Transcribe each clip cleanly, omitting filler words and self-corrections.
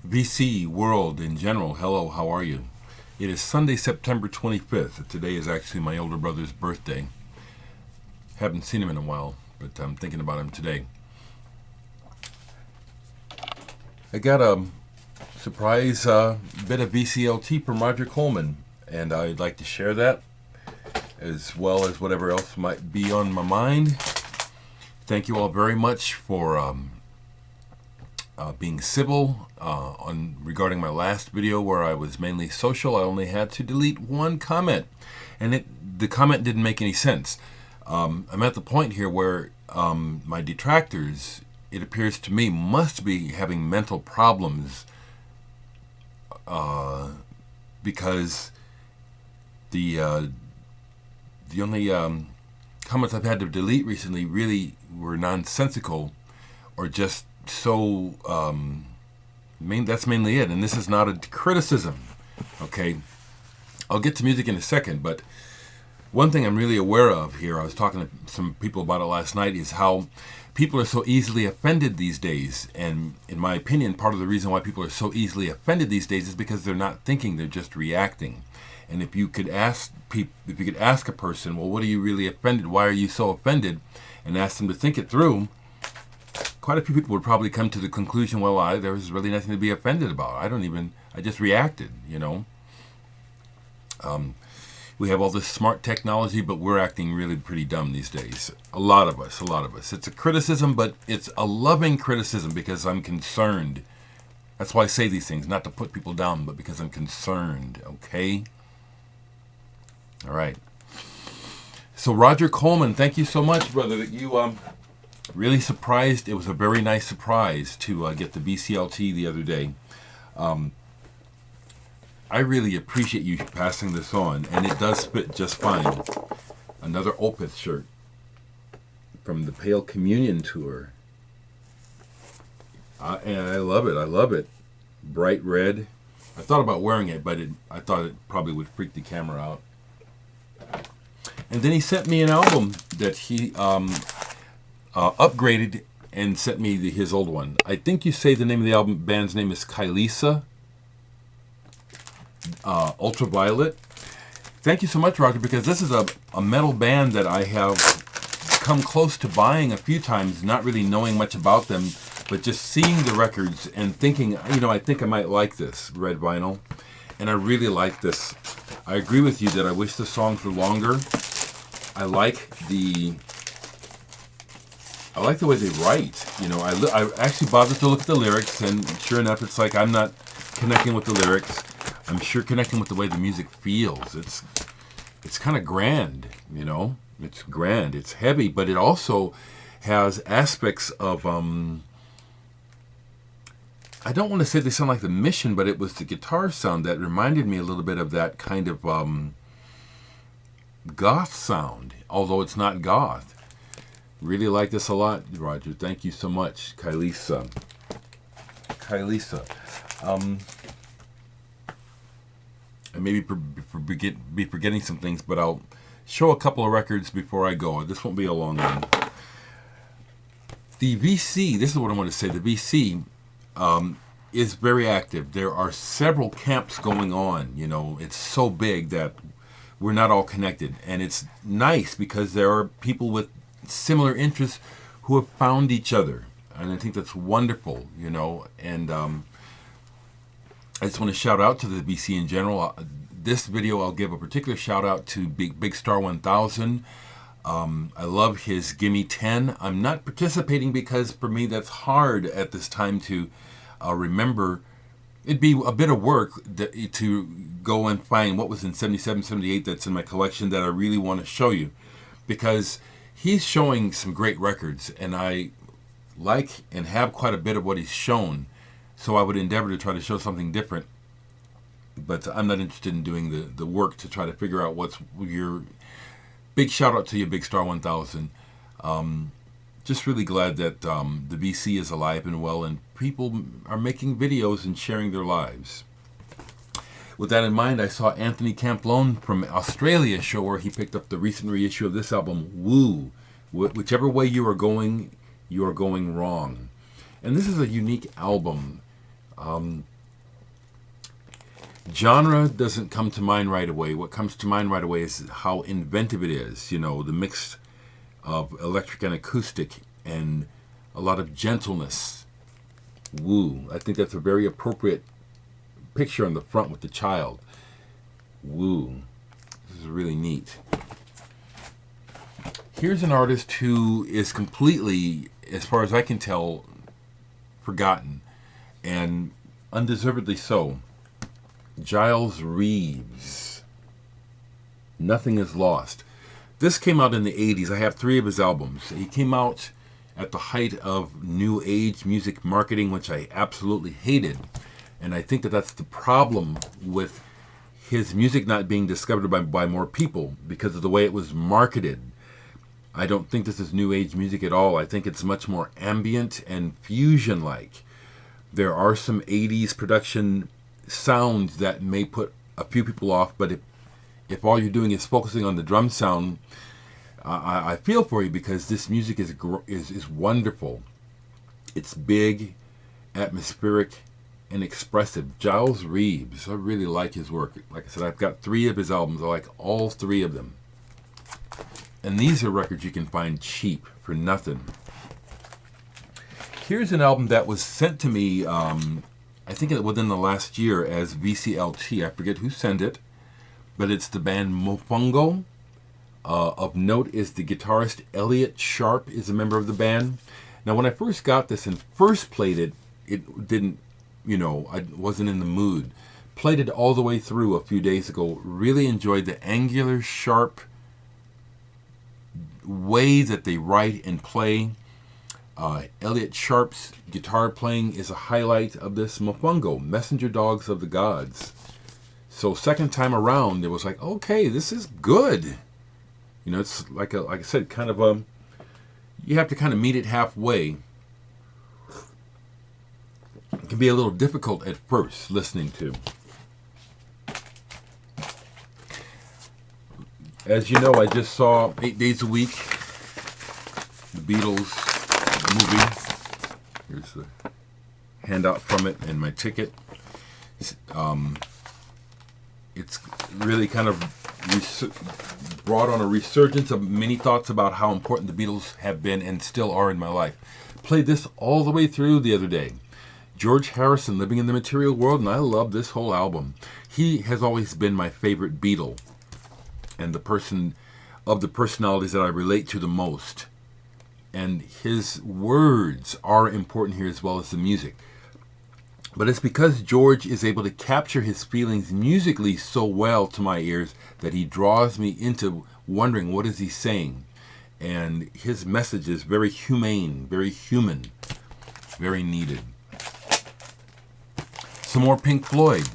VC world in general, hello, how are you? It is Sunday, September 25th. Today is actually my older brother's birthday. Haven't seen him in a while, but I'm thinking about him today. I got a surprise bit of VCLT from Roger Coleman, and I'd like to share that as well as whatever else might be on my mind. Thank you all very much for being civil regarding my last video where I was mainly social. I only had to delete one comment, and the comment didn't make any sense. I'm at the point here where my detractors, it appears to me, must be having mental problems because the only comments I've had to delete recently really were nonsensical or just so that's mainly it. And this is not a criticism, okay? I'll get to music in a second, but one thing I'm really aware of here, I was talking to some people about it last night, is how people are so easily offended these days. And in my opinion, part of the reason why people are so easily offended these days is because they're not thinking, they're just reacting. And if you could ask a person, well, what are you really offended? Why are you so offended? And ask them to think it through, quite a few people would probably come to the conclusion, well, there was really nothing to be offended about. I just reacted, you know. We have all this smart technology, but we're acting really pretty dumb these days. A lot of us. It's a criticism, but it's a loving criticism because I'm concerned. That's why I say these things, not to put people down, but because I'm concerned, okay? All right. So Roger Coleman, thank you so much, brother, that you really surprised. It was a very nice surprise to get the BCLT the other day. I really appreciate you passing this on, and it does fit just fine. Another Opeth shirt from the Pale Communion Tour. And I love it. Bright red. I thought about wearing it, but I thought it probably would freak the camera out. And then he sent me an album that he upgraded and sent me his old one. I think you say the name of the band's name is Kailisa. Ultraviolet. Thank you so much, Roger, because this is a metal band that I have come close to buying a few times, not really knowing much about them, but just seeing the records and thinking, I think I might like this red vinyl. And I really like this. I agree with you that I wish the songs were longer. I like the way they write. I actually bothered to look at the lyrics, and sure enough, it's like I'm not connecting with the lyrics. I'm sure connecting with the way the music feels. It's kind of grand, It's grand. It's heavy, but it also has aspects of I don't want to say they sound like The Mission, but it was the guitar sound that reminded me a little bit of that kind of goth sound, although it's not goth. Really like this a lot, Roger. Thank you so much, Kailisa. I may be forgetting some things, but I'll show a couple of records before I go. This won't be a long one. The VC, this is what I want to say, the VC is very active. There are several camps going on. It's so big that we're not all connected. And it's nice because there are people with similar interests who have found each other. And I think that's wonderful, and I just want to shout out to the VC in general. This video, I'll give a particular shout out to Big Star 1000. I love his Gimme 10. I'm not participating because for me that's hard at this time to remember. It'd be a bit of work to go and find what was in 77, 78 that's in my collection that I really want to show you. Because he's showing some great records, and I like and have quite a bit of what he's shown. So I would endeavor to try to show something different, but I'm not interested in doing the work to try to figure out what's your... Big shout out to you, Big Star 1000. Just really glad that the VC is alive and well, and people are making videos and sharing their lives. With that in mind, I saw Anthony Camplone from Australia show where he picked up the recent reissue of this album, Woo. Whichever way you are going wrong. And this is a unique album. Genre doesn't come to mind right away. What comes to mind right away is how inventive it is. You know, the mix of electric and acoustic and a lot of gentleness. Woo. I think that's a very appropriate picture on the front with the child. Woo. This is really neat. Here's an artist who is completely, as far as I can tell, forgotten, and undeservedly so. Giles Reeves. Nothing is Lost. This came out in the 80s. I have 3 of his albums. He came out at the height of new age music marketing, which I absolutely hated. And I think that that's the problem with his music not being discovered by more people because of the way it was marketed. I don't think this is new age music at all. I think it's much more ambient and fusion-like. There are some 80s production sounds that may put a few people off, but if all you're doing is focusing on the drum sound, I feel for you because this music is wonderful. It's big, atmospheric, and expressive. Giles Reeves, I really like his work. Like I said, I've got 3 of his albums. I like all 3 of them. And these are records you can find cheap for nothing. Here's an album that was sent to me, I think within the last year as VCLT. I forget who sent it, but it's the band Mofongo. Of note is the guitarist Elliot Sharp is a member of the band. Now, when I first got this and first played it, it didn't, I wasn't in the mood. Played it all the way through a few days ago. Really enjoyed the angular, sharp way that they write and play. Elliot Sharp's guitar playing is a highlight of this. Mofongo, Messenger Dogs of the Gods. So second time around, it was like, okay, this is good. It's like I said, kind of you have to kind of meet it halfway. It can be a little difficult at first listening to. As you know, I just saw 8 Days a Week, the Beatles movie. Here's the handout from it and my ticket. It's really kind of brought on a resurgence of many thoughts about how important the Beatles have been and still are in my life. Played this all the way through the other day. George Harrison, Living in the Material World, and I love this whole album. He has always been my favorite Beatle and the person of the personalities that I relate to the most. And his words are important here as well as the music. But it's because George is able to capture his feelings musically so well to my ears that he draws me into wondering what is he saying. And his message is very humane, very human, very needed. Some more Pink Floyd.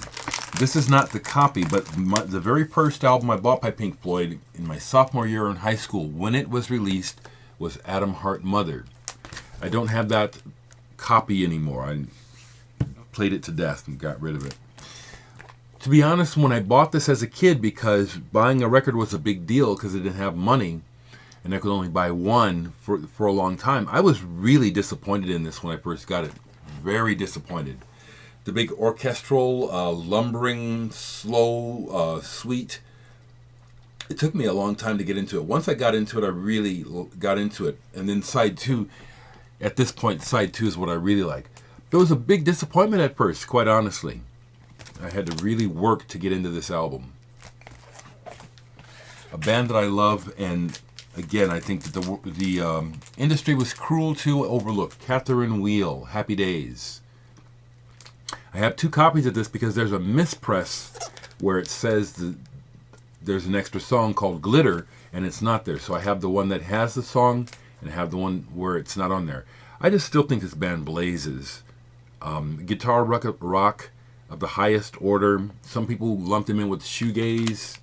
This is not the copy, but the very first album I bought by Pink Floyd in my sophomore year in high school, when it was released, was Atom Heart Mother. I don't have that copy anymore. I played it to death and got rid of it. To be honest, when I bought this as a kid, because buying a record was a big deal because I didn't have money and I could only buy one for a long time, I was really disappointed in this when I first got it. Very disappointed. The big orchestral, lumbering, slow, sweet. It took me a long time to get into it. Once I got into it, I really got into it. And then side 2, at this point, side 2 is what I really like. There was a big disappointment at first, quite honestly. I had to really work to get into this album. A band that I love, and again, I think that the industry was cruel to overlook. Catherine Wheel, Happy Days. I have 2 copies of this because there's a mispress where it says there's an extra song called Glitter, and it's not there. So I have the one that has the song, and I have the one where it's not on there. I just still think this band blazes. Guitar rock of the highest order. Some people lump them in with shoegaze.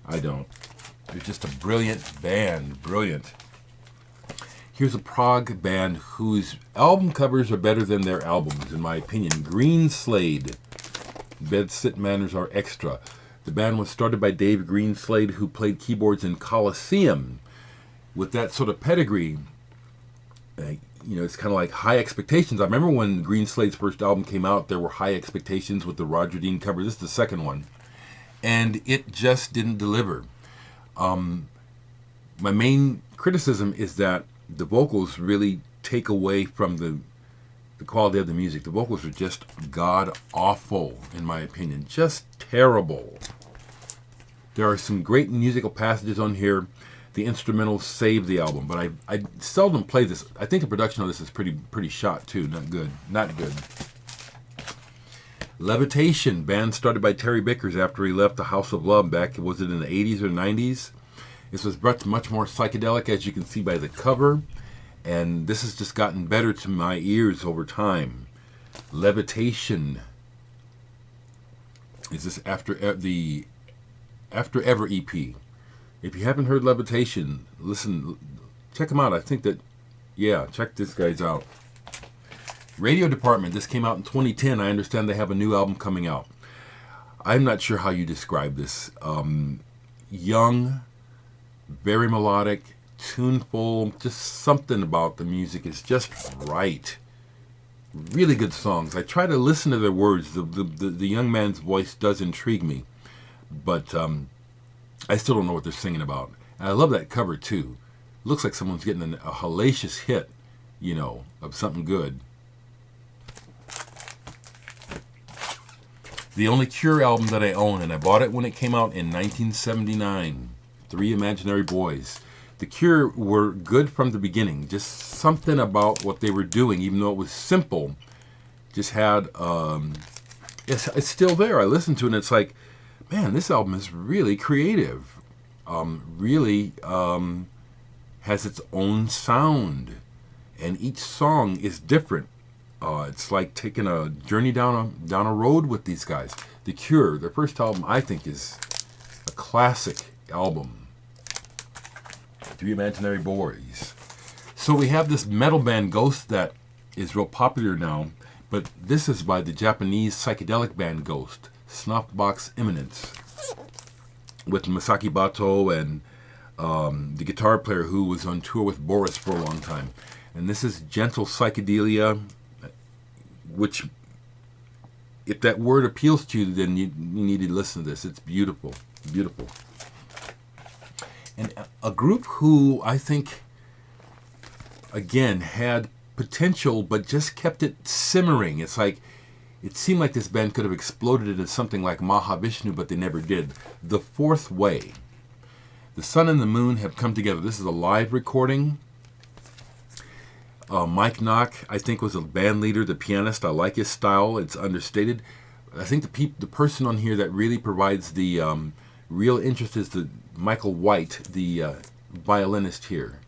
I don't. They're just a brilliant band. Brilliant. Here's a prog band whose album covers are better than their albums, in my opinion. Greenslade. Bed-sit manners are extra. The band was started by Dave Greenslade, who played keyboards in Colosseum. With that sort of pedigree, it's kind of like high expectations. I remember when Green Slade's first album came out, there were high expectations with the Roger Dean cover. This is the second one. And it just didn't deliver. My main criticism is that the vocals really take away from the quality of the music. The vocals are just god-awful, in my opinion. Just terrible. There are some great musical passages on here. The instrumentals save the album, but I seldom play this. I think the production of this is pretty shot too. Not good. Not good. Levitation, band started by Terry Bickers after he left the House of Love back, was it in the 80s or 90s? This was much more psychedelic, as you can see by the cover, and this has just gotten better to my ears over time. Levitation is this After Ever EP. If you haven't heard Levitation, listen, check them out. I think that, yeah, check these guys out. Radio Department, this came out in 2010. I understand they have a new album coming out. I'm not sure how you describe this. Young, very melodic, tuneful, just something about the music is just right. Really good songs. I try to listen to their words. The young man's voice does intrigue me, but I still don't know what they're singing about. And I love that cover too. Looks like someone's getting a hellacious hit, of something good. The only Cure album that I own, and I bought it when it came out in 1979, Three Imaginary Boys. The Cure were good from the beginning. Just something about what they were doing, even though it was simple, just had, it's still there. I listen to it and it's like, man, this album is really creative. Really has its own sound. And each song is different. It's like taking a journey down a road with these guys. The Cure, their first album, I think, is a classic album. Three Imaginary Boys. So we have this metal band Ghost that is real popular now, but this is by the Japanese psychedelic band Ghost, Snuffbox Imminence, with Masaki Bato and the guitar player who was on tour with Boris for a long time. And this is gentle psychedelia, which, if that word appeals to you, then you need to listen to this. It's beautiful, beautiful. And a group who I think, again, had potential, but just kept it simmering. It's like, it seemed like this band could have exploded into something like Mahavishnu, but they never did. The Fourth Way. The Sun and the Moon have come together. This is a live recording. Mike Knock, I think, was a band leader, the pianist. I like his style. It's understated. I think the person on here that really provides the real interest is the Michael White, the violinist here.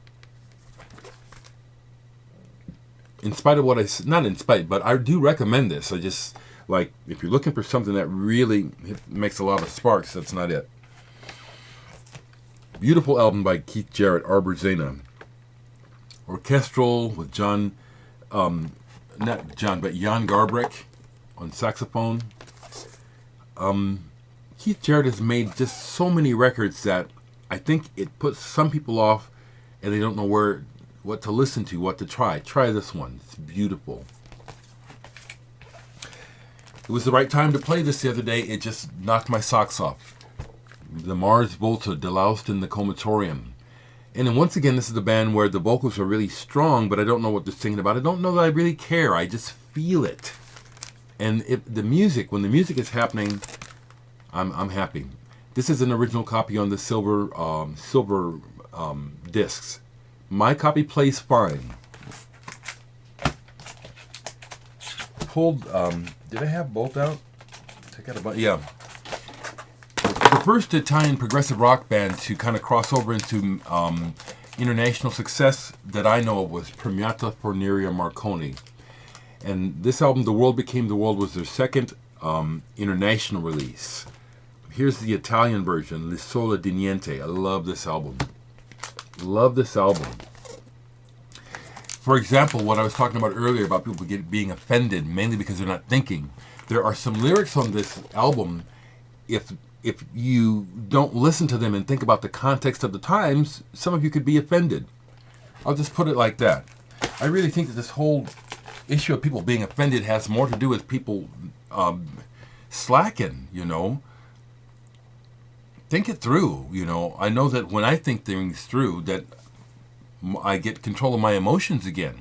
In spite of what I said, not in spite, but I do recommend this. I just, like, if you're looking for something that really makes a lot of sparks, that's not it. Beautiful album by Keith Jarrett, Arbor Zena. Orchestral with not John, but Jan Garbarek on saxophone. Keith Jarrett has made just so many records that I think it puts some people off and they don't know what to listen to, what to try. Try this one. It's beautiful. It was the right time to play this the other day. It just knocked my socks off. The Mars Volta, Deloused in the Comatorium. And then once again, this is the band where the vocals are really strong, but I don't know what they're singing about. I don't know that I really care. I just feel it. And when the music is happening, I'm happy. This is an original copy on the silver discs. My copy plays fine. Did I have both out? Check out about, yeah. The first Italian progressive rock band to kind of cross over into international success that I know of was Premiata Forneria Marconi. And this album, The World Became the World, was their second international release. Here's the Italian version, L'Isola di Niente. I love this album. Love this album. For example, what I was talking about earlier about people being offended, mainly because they're not thinking. There are some lyrics on this album, if you don't listen to them and think about the context of the times, some of you could be offended. I'll just put it like that. I really think that this whole issue of people being offended has more to do with people slacking, Think it through, I know that when I think things through, that I get control of my emotions again,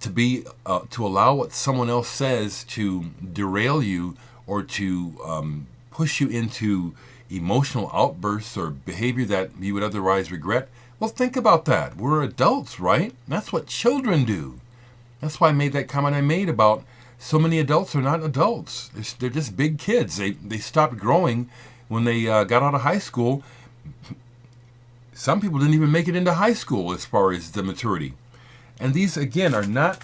to allow what someone else says to derail you or to push you into emotional outbursts or behavior that you would otherwise regret. Well, think about that. We're adults, right? That's what children do. That's why I made that comment I made about so many adults are not adults. They're just big kids. They stopped growing when they got out of high school. Some people didn't even make it into high school as far as the maturity. And these, again, are not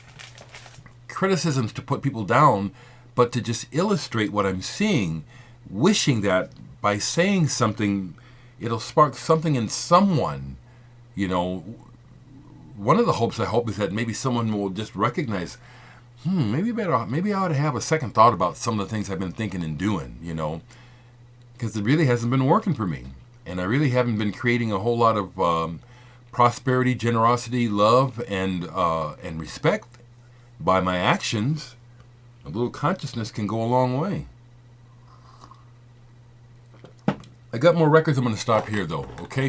criticisms to put people down, but to just illustrate what I'm seeing, wishing that by saying something, it'll spark something in someone. One of the hopes I hope is that maybe someone will just recognize, maybe I ought to have a second thought about some of the things I've been thinking and doing, because it really hasn't been working for me. And I really haven't been creating a whole lot of prosperity, generosity, love, and respect by my actions. A little consciousness can go a long way. I got more records. I'm going to stop here, though, okay?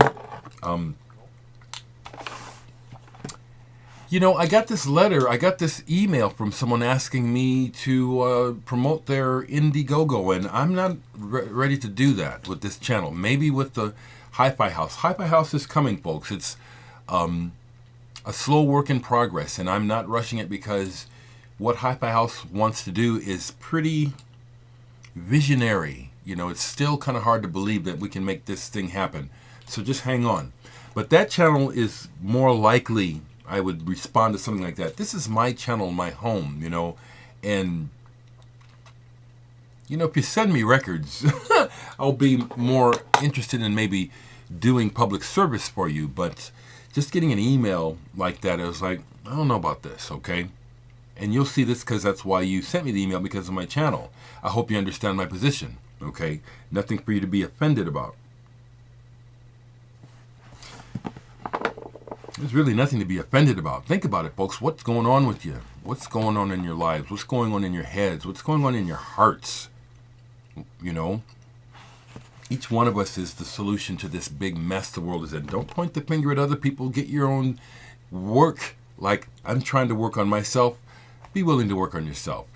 I got this letter, I got this email from someone asking me to promote their Indiegogo, and I'm not ready to do that with this channel. Maybe with the Hi-Fi House. Hi-Fi House is coming, folks. It's a slow work in progress, and I'm not rushing it because what Hi-Fi House wants to do is pretty visionary. It's still kind of hard to believe that we can make this thing happen. So just hang on. But that channel is more likely I would respond to something like that. This is my channel, my home, and, if you send me records, I'll be more interested in maybe doing public service for you. But just getting an email like that, I was like, I don't know about this, okay? And you'll see this because that's why you sent me the email, because of my channel. I hope you understand my position, okay? Nothing for you to be offended about. There's really nothing to be offended about. Think about it, folks. What's going on with you? What's going on in your lives? What's going on in your heads? What's going on in your hearts? Each one of us is the solution to this big mess the world is in. Don't point the finger at other people. Get your own work. Like I'm trying to work on myself. Be willing to work on yourself,